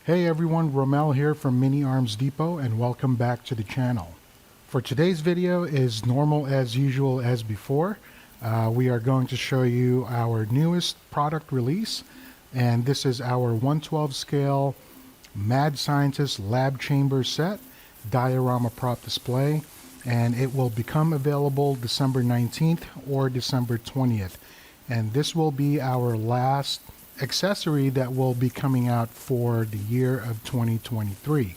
Hey everyone, Romel here from Mini Arms Depot and welcome back to the channel. For today's video is normal as usual as before. We are going to show you our newest product release, and this is our 1/12 scale Mad Scientist Lab Chamber set diorama prop display, and it will become available December 19th or December 20th. And this will be our last accessory that will be coming out for the year of 2023.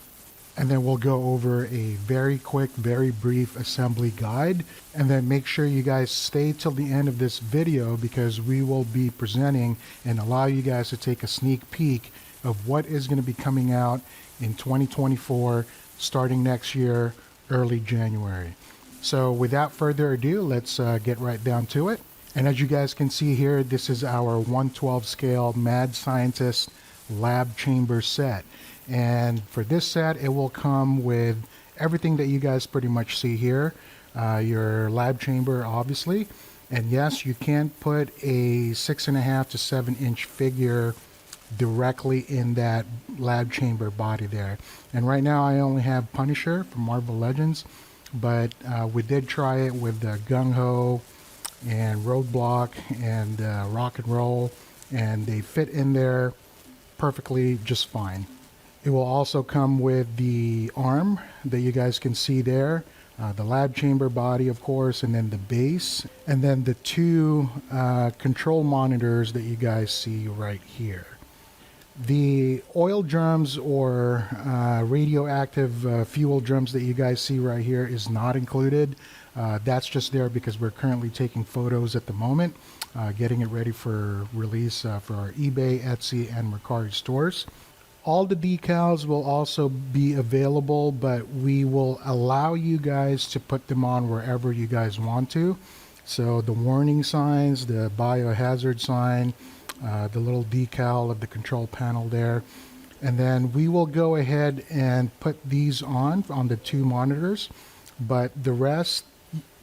And then we'll go over a very quick, very brief assembly guide, and then make sure you guys stay till the end of this video because we will be presenting and allow you guys to take a sneak peek of what is going to be coming out in 2024 starting next year, early January. So without further ado, let's get right down to it. And as you guys can see here, this is our 1/12 scale Mad Scientist Lab Chamber set. And for this set, it will come with everything that you guys pretty much see here. Your lab chamber, obviously. And yes, you can put a 6.5 to 7 inch figure directly in that lab chamber body there. And right now I only have Punisher from Marvel Legends, but we did try it with the Gung Ho and Roadblock and Rock and Roll, and they fit in there perfectly just fine. It will also come with the arm that you guys can see there, the lab chamber body of course, and then the base, and then the two control monitors that you guys see right here. The oil drums or radioactive fuel drums that you guys see right here is not included. That's just there because we're currently taking photos at the moment, getting it ready for release for our eBay, Etsy, and Mercari stores. All the decals will also be available, but we will allow you guys to put them on wherever you guys want to. So the warning signs, the biohazard sign, the little decal of the control panel there, and then we will go ahead and put these on the two monitors, but the rest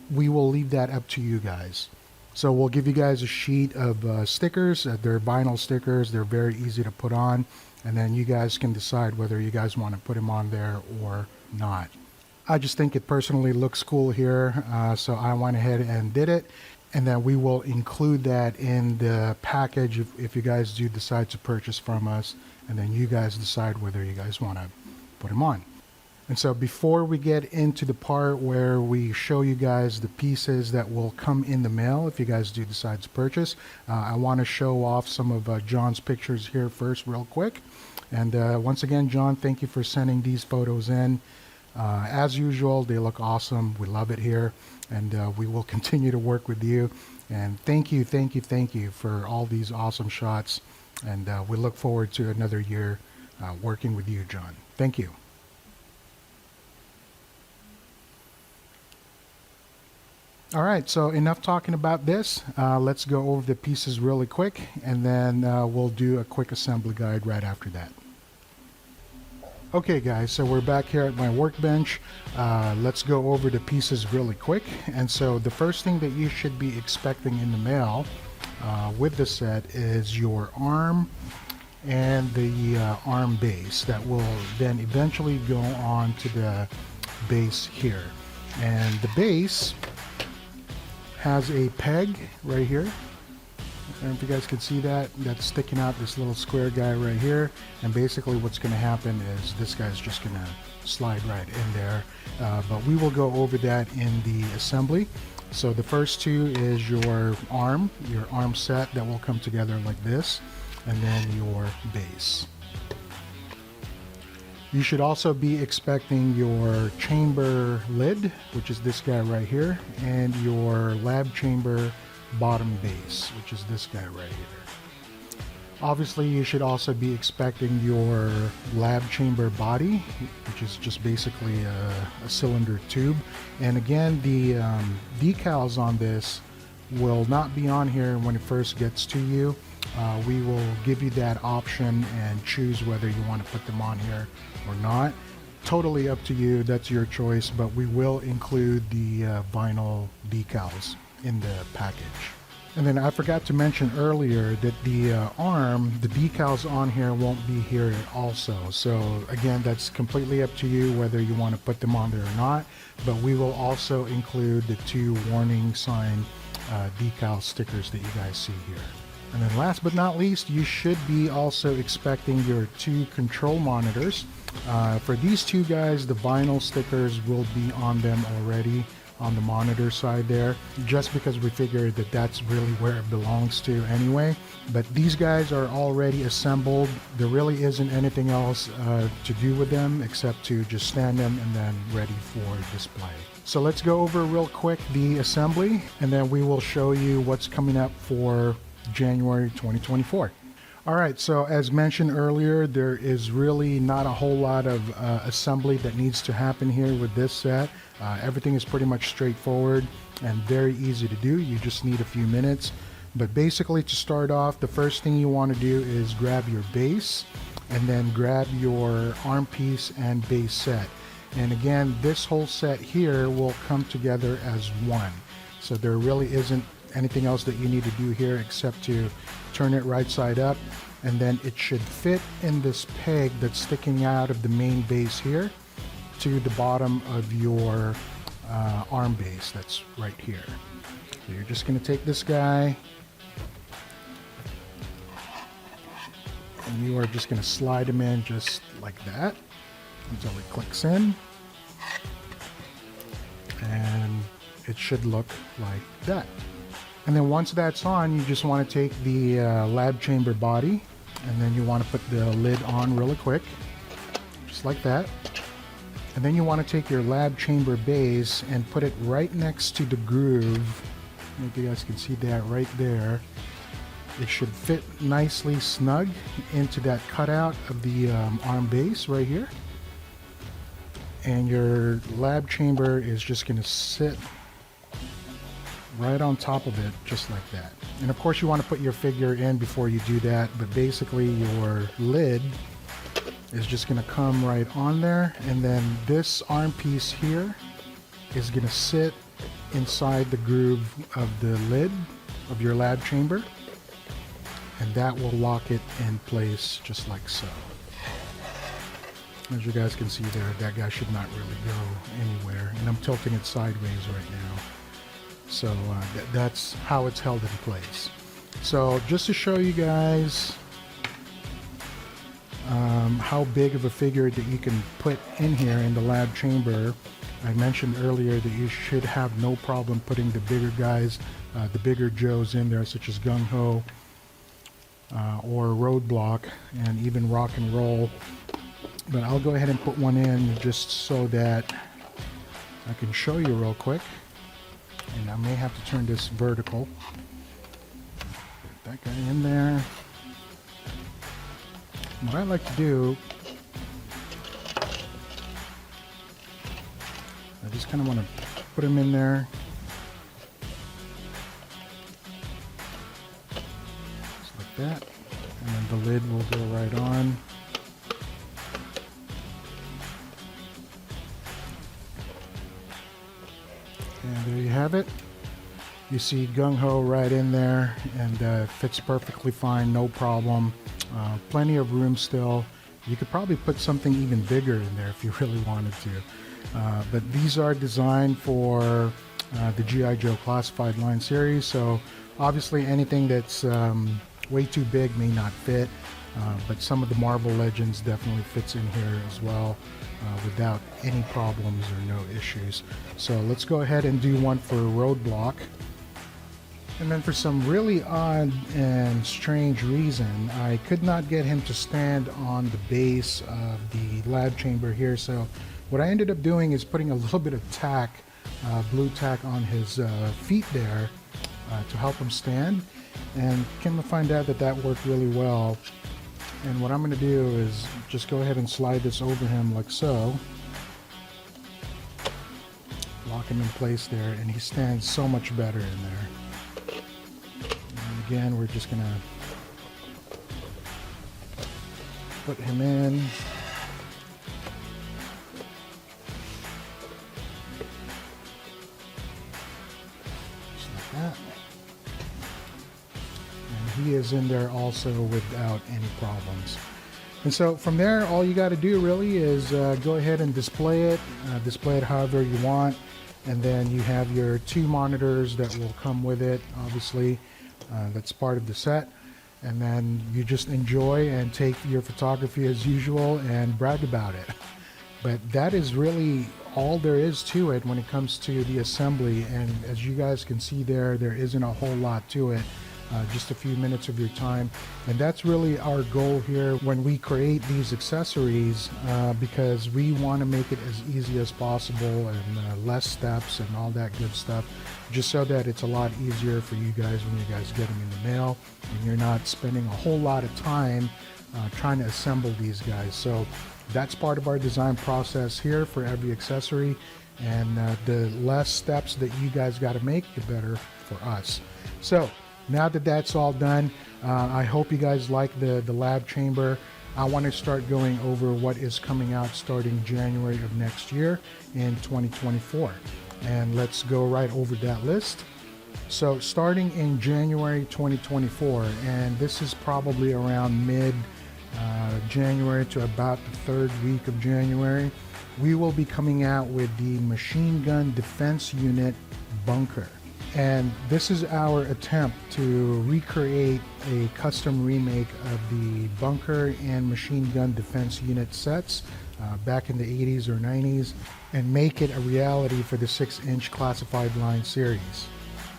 we will leave that up to you guys. So we'll give you guys a sheet of stickers. They're vinyl stickers. They're very easy to put on, and then you guys can decide whether you guys want to put them on there or not. I just think it personally looks cool here, so I went ahead and did it. And then we will include that in the package if you guys do decide to purchase from us, and then you guys decide whether you guys want to put them on. And so before we get into the part where we show you guys the pieces that will come in the mail if you guys do decide to purchase, I want to show off some of John's pictures here first real quick. And once again, John, thank you for sending these photos in. As usual, they look awesome. We love it here, and we will continue to work with you. And thank you for all these awesome shots. And we look forward to another year working with you, John. Thank you. All right, so enough talking about this. Let's go over the pieces really quick, and then we'll do a quick assembly guide right after that. Okay guys, so we're back here at my workbench. Let's go over the pieces really quick. And so the first thing that you should be expecting in the mail with the set is your arm and the arm base that will then eventually go on to the base here. And the base has a peg right here. I don't know if you guys can see that. That's sticking out, this little square guy right here. And basically what's going to happen is this guy's just going to slide right in there. But we will go over that in the assembly. So the first two is your arm set that will come together like this, and then your base. You should also be expecting your chamber lid, which is this guy right here, and your lab chamber bottom base, which is this guy right here. Obviously, you should also be expecting your lab chamber body, which is just basically a cylinder tube. And again, the decals on this will not be on here when it first gets to you. We will give you that option and choose whether you want to put them on here or not. Totally up to you, that's your choice, but we will include the vinyl decals in the package. And then I forgot to mention earlier that the arm, the decals on here won't be here also. So again, that's completely up to you whether you want to put them on there or not. But we will also include the 2 warning sign decal stickers that you guys see here. And then last but not least, you should be also expecting your 2 control monitors. For these 2 guys, the vinyl stickers will be on them already on the monitor side there, just because we figured that that's really where it belongs to anyway. But these guys are already assembled. There really isn't anything else to do with them except to just stand them and then ready for display. So let's go over real quick the assembly, and then we will show you what's coming up for January 2024. All right, so as mentioned earlier, there is really not a whole lot of assembly that needs to happen here with this set. Everything is pretty much straightforward and very easy to do. You just need a few minutes. But basically, to start off, the first thing you want to do is grab your base and then grab your arm piece and base set. And again, this whole set here will come together as one. So there really isn't anything else that you need to do here except to turn it right side up, and then it should fit in this peg that's sticking out of the main base here to the bottom of your arm base that's right here. So you're just going to take this guy and you are just going to slide him in just like that until it clicks in, and it should look like that. And then once that's on, you just want to take the lab chamber body, and then you want to put the lid on really quick, just like that. And then you want to take your lab chamber base and put it right next to the groove. Maybe you guys can see that right there. It should fit nicely snug into that cutout of the arm base right here. And your lab chamber is just going to sit right on top of it, just like that. And of course you want to put your figure in before you do that, but basically your lid is just going to come right on there, and then this arm piece here is going to sit inside the groove of the lid of your lab chamber, and that will lock it in place just like so. As you guys can see there, that guy should not really go anywhere, and I'm tilting it sideways right now. So that's how it's held in place. So just to show you guys how big of a figure that you can put in here in the lab chamber, I mentioned earlier that you should have no problem putting the bigger guys, the bigger Joes in there, such as Gung Ho or Roadblock and even Rock and Roll. But I'll go ahead and put one in just so that I can show you real quick. And I may have to turn this vertical. Put that guy in there. What I like to do, I just kind of want to put him in there. Just like that. And then the lid will go right on. And there you have it. You see Gung Ho right in there, and fits perfectly fine, no problem. Plenty of room still. You could probably put something even bigger in there if you really wanted to. But these are designed for the G.I. Joe Classified line series, so obviously anything that's way too big may not fit, but some of the Marvel Legends definitely fits in here as well. Without any problems or no issues. So let's go ahead and do one for Roadblock. And then for some really odd and strange reason, I could not get him to stand on the base of the lab chamber here. So what I ended up doing is putting a little bit of tack, blue tack on his feet there to help him stand. And came to find out that that worked really well. And what I'm going to do is just go ahead and slide this over him like so. Lock him in place there, and he stands so much better in there. And again, we're just going to put him in. Just like that. is in there also without any problems. And so from there, all you got to do really is go ahead and display it however you want. And then you have your 2 monitors that will come with it, obviously. That's part of the set. And then you just enjoy and take your photography as usual and brag about it. But that is really all there is to it when it comes to the assembly. And as you guys can see there isn't a whole lot to it. Just a few minutes of your time, and that's really our goal here when we create these accessories, because we want to make it as easy as possible and less steps and all that good stuff, just so that it's a lot easier for you guys when you guys get them in the mail and you're not spending a whole lot of time trying to assemble these guys. So that's part of our design process here for every accessory, and the less steps that you guys got to make, the better for us. So now that that's all done, I hope you guys like the lab chamber. I want to start going over what is coming out starting January of next year in 2024. And let's go right over that list. So starting in January 2024, and this is probably around mid January to about the 3rd week of January, we will be coming out with the Machine Gun Defense Unit Bunker. And this is our attempt to recreate a custom remake of the bunker and machine gun defense unit sets back in the 80s or 90s and make it a reality for the 6-inch classified line series.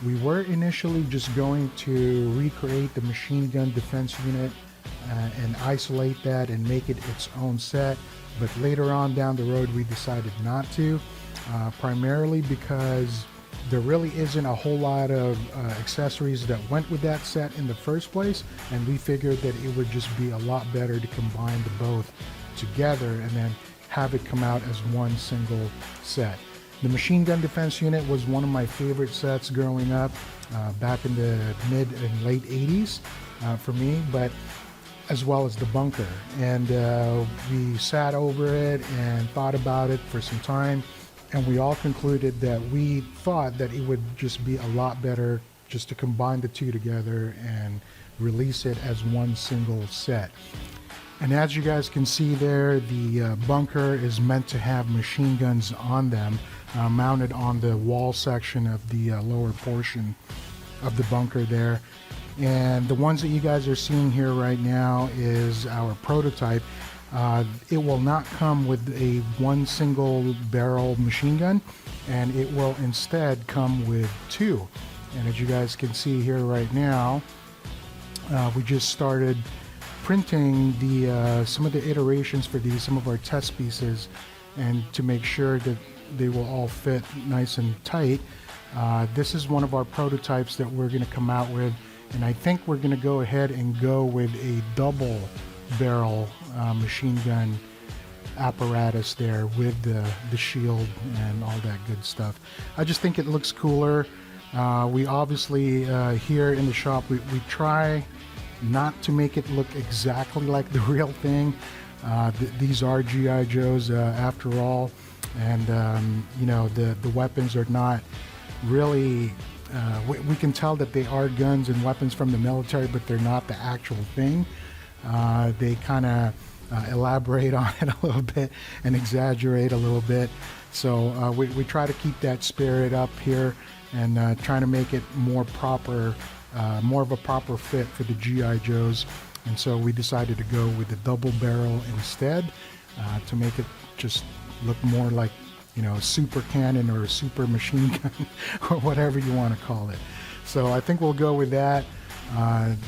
We were initially just going to recreate the machine gun defense unit and isolate that and make it its own set, but later on down the road we decided not to, primarily because there really isn't a whole lot of accessories that went with that set in the first place, and we figured that it would just be a lot better to combine the both together and then have it come out as one single set. The Machine Gun Defense Unit was one of my favorite sets growing up back in the mid and late 80s for me, but as well as the bunker. And we sat over it and thought about it for some time, and we all concluded that we thought that it would just be a lot better just to combine the two together and release it as one single set. And as you guys can see there, the bunker is meant to have machine guns on them, mounted on the wall section of the lower portion of the bunker there. And the ones that you guys are seeing here right now is our prototype. It will not come with a one single barrel machine gun, and it will instead come with 2. And as you guys can see here right now, we just started printing the some of the iterations for these, some of our test pieces, and to make sure that they will all fit nice and tight. This is one of our prototypes that we're going to come out with, and I think we're going to go ahead and go with a double barrel machine gun apparatus there with the shield and all that good stuff. I just think it looks cooler. We obviously here in the shop we try not to make it look exactly like the real thing. These are G.I. Joes after all, and you know, the weapons are not really we can tell that they are guns and weapons from the military, but they're not the actual thing. They kind of elaborate on it a little bit and exaggerate a little bit. So we try to keep that spirit up here and trying to make it more proper, more of a proper fit for the G.I. Joes. And so we decided to go with the double barrel instead to make it just look more like, you know, a super cannon or a super machine gun or whatever you want to call it. So I think we'll go with that.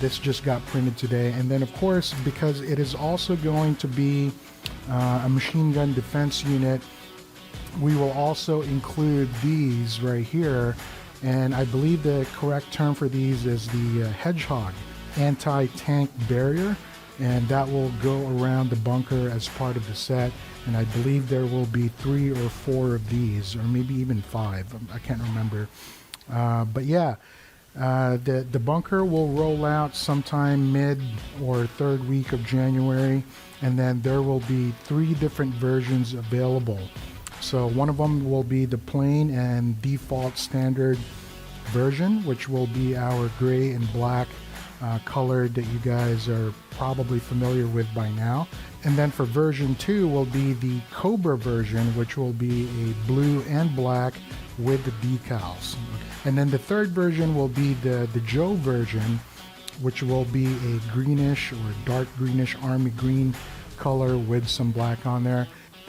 This just got printed today, and then of course, because it is also going to be a machine gun defense unit, we will also include these right here, and I believe the correct term for these is the Hedgehog anti-tank barrier, and that will go around the bunker as part of the set. And I believe there will be 3 or 4 of these, or maybe even 5. I can't remember, but yeah. The bunker will roll out sometime mid or 3rd week of January, and then there will be 3 different versions available. So one of them will be the plain and default standard version, which will be our gray and black color that you guys are probably familiar with by now. And then for version 2 will be the Cobra version, which will be a blue and black with the decals. And then the third version will be the Joe version, which will be a greenish or dark greenish army green color with some black on there.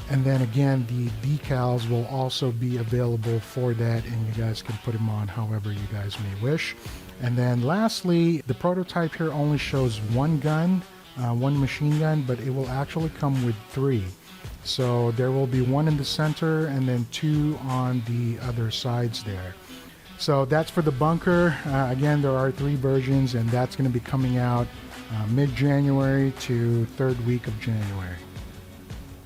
And then again, the decals will also be available for that, and you guys can put them on however you guys may wish. And then lastly, the prototype here only shows one gun, one machine gun, but it will actually come with 3. So there will be 1 in the center and then 2 on the other sides there. So that's for the bunker. Again, there are 3 versions, and that's going to be coming out mid-January to 3rd week of January.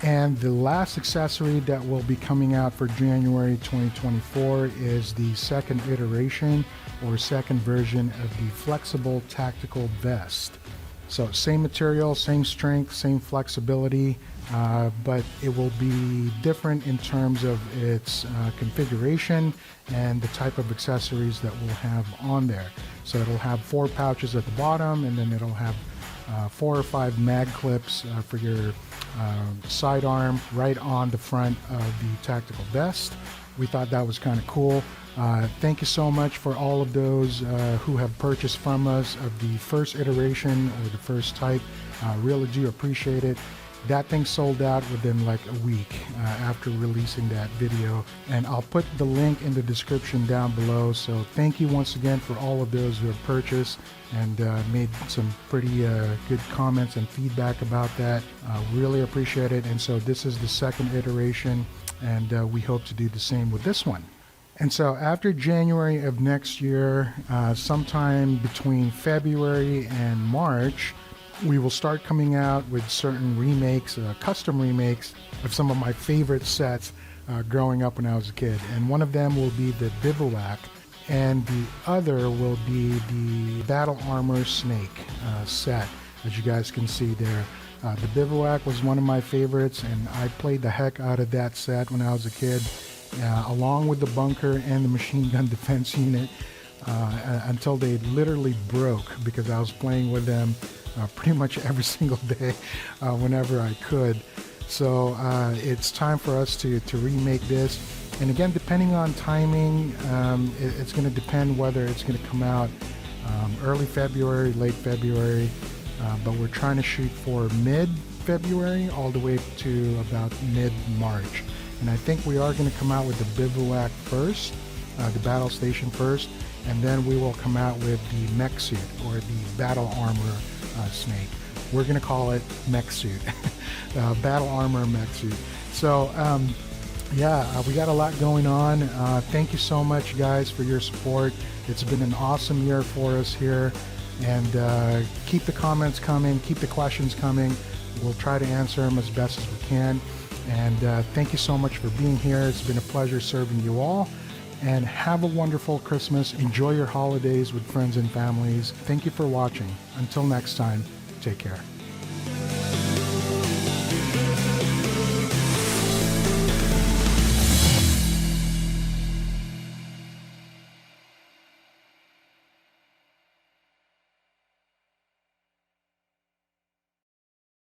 And the last accessory that will be coming out for January 2024 is the second iteration or second version of the flexible tactical vest. So same material, same strength, same flexibility, but it will be different in terms of its configuration and the type of accessories that we'll have on there. So it'll have 4 pouches at the bottom, and then it'll have 4 or 5 mag clips for your sidearm right on the front of the tactical vest. We thought that was kind of cool. Thank you so much for all of those who have purchased from us of the first iteration or the first type. Really do appreciate it. That thing sold out within like a week after releasing that video, and I'll put the link in the description down below. So thank you once again for all of those who have purchased and made some pretty good comments and feedback about that. Really appreciate it. And so this is the second iteration, and we hope to do the same with this one. And so after January of next year, sometime between February and March, we will start coming out with certain remakes, custom remakes of some of my favorite sets growing up when I was a kid. And one of them will be the Bivouac, and the other will be the Battle Armor Snake set, as you guys can see there. The Bivouac was one of my favorites, and I played the heck out of that set when I was a kid, along with the bunker and the machine gun defense unit, until they literally broke because I was playing with them pretty much every single day whenever I could. So it's time for us to remake this. And again, depending on timing, it's going to depend whether it's going to come out early February, late February, but we're trying to shoot for mid-February all the way to about mid-March. And I think we are going to come out with the Bivouac first, the battle station first, and then we will come out with the mech suit or the battle armor snake. We're going to call it mech suit, battle armor mech suit. So yeah, we got a lot going on. Thank you so much, guys, for your support. It's been an awesome year for us here, and keep the comments coming, keep the questions coming. We'll try to answer them as best as we can. And thank you so much for being here. It's been a pleasure serving you all. And have a wonderful Christmas. Enjoy your holidays with friends and families. Thank you for watching. Until next time, take care.